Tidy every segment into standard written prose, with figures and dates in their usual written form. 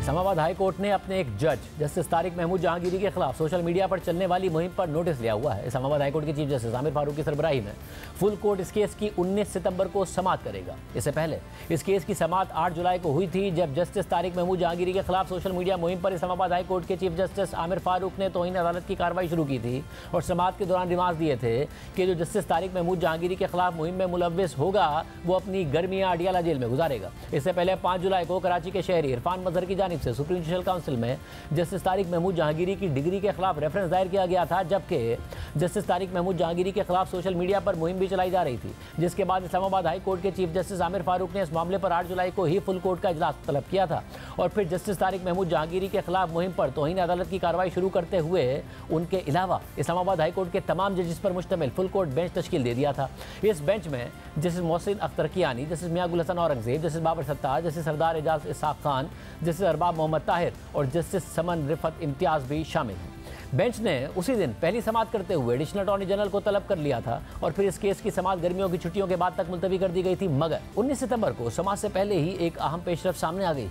Islamabad high court ने अपने एक जज जस्टिस तारिक महमूद जहांगीरी के खिलाफ सोशल मीडिया पर चलने वाली मुहिम पर नोटिस लिया हुआ है। इस्लामाबाद हाई कोर्ट के चीफ जस्टिस आमिर फारूक की सरबराही में फुल कोर्ट इस केस की 19 सितंबर को समाअत करेगा। इससे पहले इस केस की समाअत 8 जुलाई को हुई थी, जब जस्टिस तारिक महमूद जहांगीरी के खिलाफ सोशल मीडिया मुहिम पर इस्लामाबाद हाई कोर्ट के चीफ जस्टिस आमिर फारूक ने तौहीन अदालत की कार्रवाई शुरू की थी और समाअत के दौरान रिमार्क दिए थे कि जो जस्टिस तारिक महमूद जहांगीरी के खिलाफ मुहिम में मुलव्विस होगा वो अपनी गर्मियां अडियाला जेल में गुजारेगा। इससे पहले 5 जुलाई को कराची के शहरी इरफान मजहर की जानिब से सुप्रीम जुडिशल काउंसिल में जस्टिस तारिक महमूद जहांगीरी की डिग्री के खिलाफ रेफरेंस दायर किया गया था, जबकि जस्टिस तारिक महमूद जहांगीरी के खिलाफ सोशल मीडिया पर मुहिम भी चलाई जा रही थी, जिसके बाद इस्लामाबाद हाई कोर्ट के चीफ जस्टिस आमिर फारूक ने इस मामले पर 8 जुलाई को ही फुल कोर्ट का इजलास तलब किया था और फिर जस्टिस तारिक महमूद जहांगीरी के खिलाफ मुहिम पर तौहीन अदालत की कार्रवाई शुरू करते हुए उनके अलावा इस्लामाबाद हाई कोर्ट के तमाम जजेस पर मुश्तमिल फुल कोर्ट बेंच तश्कील दे दिया था। इस बेंच में जस्टिस मोहसिन अख्तर कियानी, जस्टिस मियां गुल हसन औरंगजेब, जस्टिस बाबर सत्तार, जस्टिस सरदार एजाज इसहाक खान, जस्टिस अरबाब मोहम्मद ताहिर और जस्टिस समन रिफत इम्तियाज़ भी शामिल हैं। बेंच ने उसी दिन पहली समाअत करते हुए एडिशनल अटॉर्नी जनरल को तलब कर लिया था और फिर इस केस की समाअत गर्मियों की छुट्टियों के बाद तक मुलतवी कर दी गई थी, मगर 19 सितंबर को समाअत से पहले ही एक अहम पेशरफ सामने आ गई।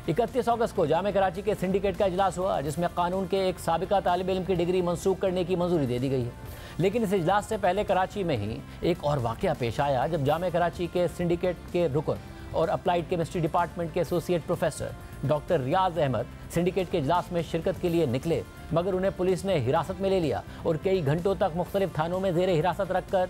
31 अगस्त को जामे कराची के सिंडिकेट का इजलास हुआ, जिसमें कानून के एक साबिका तालिब इल्म की डिग्री मनसूख करने की मंजूरी दे दी गई है। लेकिन इस इजलास से पहले कराची में ही एक और वाक़या पेश आया, जब जामे कराची के सिंडिकेट के रुकन और अप्लाइड केमिस्ट्री डिपार्टमेंट के एसोसिएट प्रोफेसर डॉक्टर रियाज अहमद सिंडिकेट के इजलास में शिरकत के लिए निकले, मगर उन्हें पुलिस ने हिरासत में ले लिया और कई घंटों तक मुख्तलिफ थानों में जेर हिरासत रखकर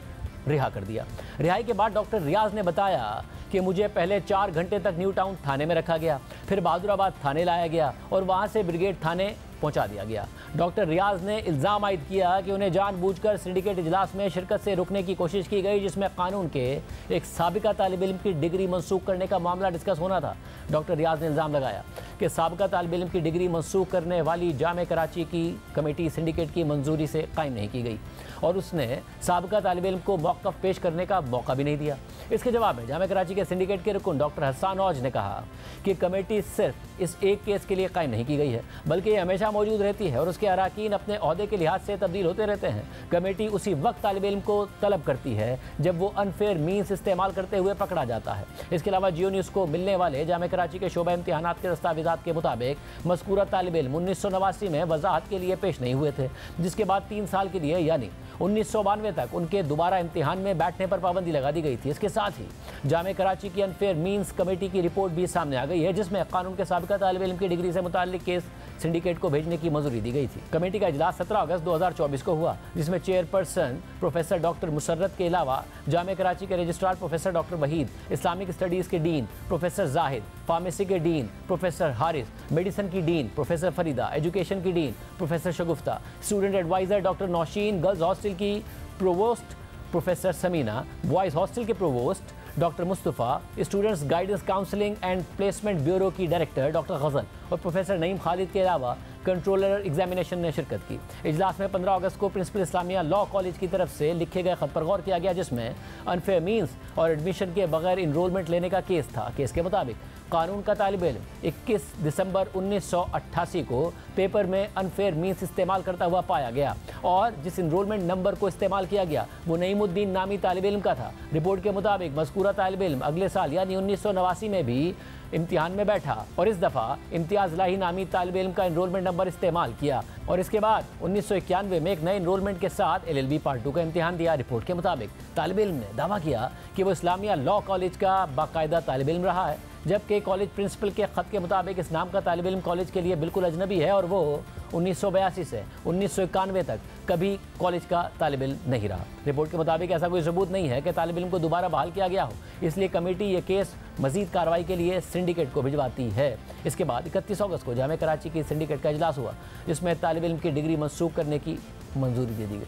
रिहा कर दिया। रिहाई के बाद डॉक्टर रियाज ने बताया कि मुझे पहले 4 घंटे तक न्यू टाउन थाने में रखा गया, फिर बहादुराबाद थाने लाया गया और वहाँ से ब्रिगेड थाने पहुंचा दिया गया। डॉक्टर रियाज ने इल्ज़ाम आयद किया कि उन्हें जानबूझकर सिंडिकेट इजलास में शिरकत से रुकने की कोशिश की गई, जिसमें कानून के एक साबिका तालिब इल्म की डिग्री मनसूख करने का मामला डिस्कस होना था। डॉक्टर रियाज ने इल्ज़ाम लगाया कि साबिका तालिब इल्म की डिग्री मनसूख करने वाली जामे कराची की कमेटी सिंडिकेट की मंजूरी से कायम नहीं की गई और उसने साबिका तालिब इल्म को मौक़िफ़ पेश करने का मौका भी नहीं दिया। इसके जवाब में जामे कराची के सिंडिकेट के रुकन डॉक्टर हसन औज ने कहा कि कमेटी सिर्फ इस एक केस के लिए कायम नहीं की गई है, बल्कि ये हमेशा मौजूद रहती है और उसके अराकीन अपने ओहदे के लिहाज से तब्दील होते रहते हैं। कमेटी उसी वक्त तालिब इल्म को तलब करती है जब वो अनफेयर मीन्स इस्तेमाल करते हुए पकड़ा जाता है। इसके अलावा जियो न्यूज़ को मिलने वाले जामे कराची के शोबा इम्तिहानात के दस्तावेज़ात के मुताबिक मज़कूरा तालिब इल्म 1989 में वजाहत के लिए पेश नहीं हुए थे, जिसके बाद 3 साल के लिए यानी 1992 तक उनके दोबारा इम्तिहान में बैठने पर पाबंदी लगा दी गई थी। इसके साथ ही जामे कराची की अनफेयर मीन्स कमेटी की रिपोर्ट भी सामने आ गई है, जिसमें कानून के साबिका तालिब इल्म की डिग्री से मुताल्लिक केस सिंडिकेट को भेजने की मंजूरी दी गई थी। कमेटी का इजलास 17 अगस्त 2024 को हुआ, जिसमें चेयरपर्सन प्रोफेसर डॉक्टर मुसर्रत के अलावा जामे कराची के registrar professor doctor Waheed, Islamic studies के डीन प्रोफेसर जाहिद, फार्मेसी के डीन प्रोफेसर हारिस, मेडिसिन की डीन प्रोफेसर फरीदा, एजुकेशन की dean professor Shagufta, student adviser doctor Nausheen, girls hostel की provost professor Samina, boys hostel के provost doctor Mustafa, students guidance counselling and placement bureau की director doctor Ghazal और professor Naeem Khalid के अलावा controller examination ने शिरकत की। इजलास में 15 अगस्त को प्रिंसिपल इस्लामिया लॉ कॉलेज की तरफ से लिखे गए खत पर गौर किया गया, जिसमें अनफेयर मीन्स और एडमिशन के बगैर इनरोलमेंट लेने का केस था। केस के मुताबिक कानून का तालिब इल्म 21 दिसंबर 1988 को पेपर में अनफेयर मीन्स इस्तेमाल करता हुआ पाया गया और जिस इनरोलमेंट नंबर को इस्तेमाल किया गया वो नईमुद्दीन नामी तालिब इल्म का था। रिपोर्ट के मुताबिक मज़कूरा तालिब इल्म अगले साल यानी 1989 में भी इम्तिहान में बैठा और इस दफ़ा इम्तियाज़ लाही नामी तालिब इल्म का इनरोलमेंट नंबर इस्तेमाल किया और इसके बाद 1991 में एक नए इनरोलमेंट के साथ LLB पार्ट 2 का इम्तिहान दिया। रिपोर्ट के मुताबिक तालिब इल्म ने दावा किया कि वो इस्लामिया लॉ कॉलेज का बाकायदा तालिब इल्म रहा है, जबकि कॉलेज प्रिंसिपल के ख़त के मुताबिक इस नाम का तालिब इल्म कॉलेज के लिए बिल्कुल अजनबी है और वो 1982 से 1991 तक कभी कॉलेज का तालिब इल्म नहीं रहा। रिपोर्ट के मुताबिक ऐसा कोई सबूत नहीं है कि तालिब इल्म को दोबारा बहाल किया गया हो, इसलिए कमेटी ये केस मजीद कार्रवाई के लिए सिंडिकेट को भिजवाती है। इसके बाद 31 अगस्त को जामे कराची की सिंडिकेट का इजलास हुआ, जिसमें तालिब इल्म की डिग्री मनसूख करने की मंजूरी दे दी गई।